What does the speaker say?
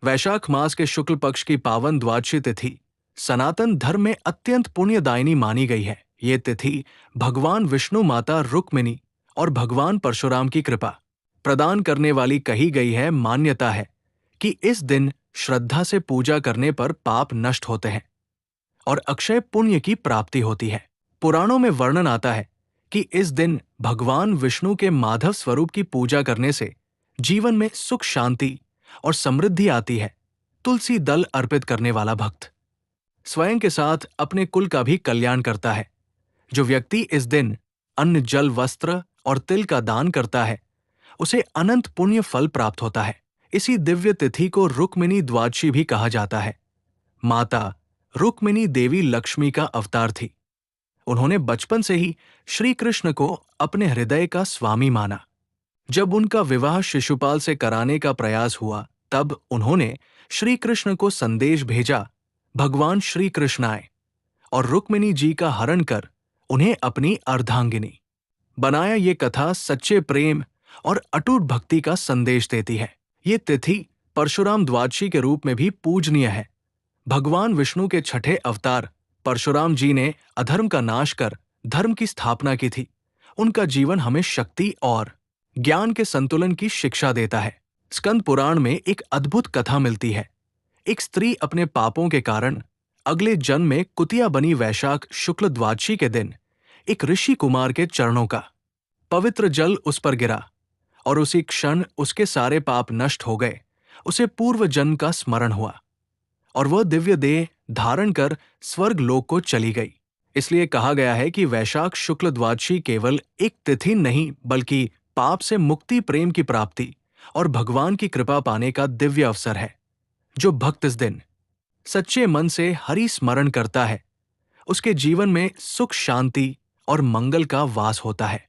वैशाख मास के शुक्ल पक्ष की पावन द्वादशी तिथि सनातन धर्म में अत्यंत पुण्यदायिनी मानी गई है। ये तिथि भगवान विष्णु, माता रुक्मिणी और भगवान परशुराम की कृपा प्रदान करने वाली कही गई है। मान्यता है कि इस दिन श्रद्धा से पूजा करने पर पाप नष्ट होते हैं और अक्षय पुण्य की प्राप्ति होती है। पुराणों में वर्णन आता है कि इस दिन भगवान विष्णु के माधव स्वरूप की पूजा करने से जीवन में सुख, शांति और समृद्धि आती है। तुलसी दल अर्पित करने वाला भक्त स्वयं के साथ अपने कुल का भी कल्याण करता है। जो व्यक्ति इस दिन अन्न, जल, वस्त्र और तिल का दान करता है, उसे अनंत पुण्य फल प्राप्त होता है। इसी दिव्य तिथि को रुक्मिणी द्वादशी भी कहा जाता है। माता रुक्मिणी देवी लक्ष्मी का अवतार थी। उन्होंने बचपन से ही श्री कृष्ण को अपने हृदय का स्वामी माना। जब उनका विवाह शिशुपाल से कराने का प्रयास हुआ, तब उन्होंने श्री कृष्ण को संदेश भेजा, भगवान श्री कृष्ण आए और रुक्मिणी जी का हरण कर उन्हें अपनी अर्धांगिनी बनाया। ये कथा सच्चे प्रेम और अटूट भक्ति का संदेश देती है। ये तिथि परशुराम द्वादशी के रूप में भी पूजनीय है। भगवान विष्णु के छठे अवतार परशुराम जी ने अधर्म का नाश कर धर्म की स्थापना की थी। उनका जीवन हमें शक्ति और ज्ञान के संतुलन की शिक्षा देता है। स्कंद पुराण में एक अद्भुत कथा मिलती है। एक स्त्री अपने पापों के कारण अगले जन्म में कुतिया बनी। वैशाख शुक्ल द्वादशी के दिन एक ऋषि कुमार के चरणों का पवित्र जल उस पर गिरा और उसी क्षण उसके सारे पाप नष्ट हो गए। उसे पूर्व जन्म का स्मरण हुआ और वह दिव्य देह धारण कर स्वर्ग लोक को चली गई। इसलिए कहा गया है कि वैशाख शुक्ल द्वादशी केवल एक तिथि नहीं, बल्कि पाप से मुक्ति, प्रेम की प्राप्ति और भगवान की कृपा पाने का दिव्य अवसर है। जो भक्त इस दिन सच्चे मन से हरि स्मरण करता है, उसके जीवन में सुख, शांति और मंगल का वास होता है।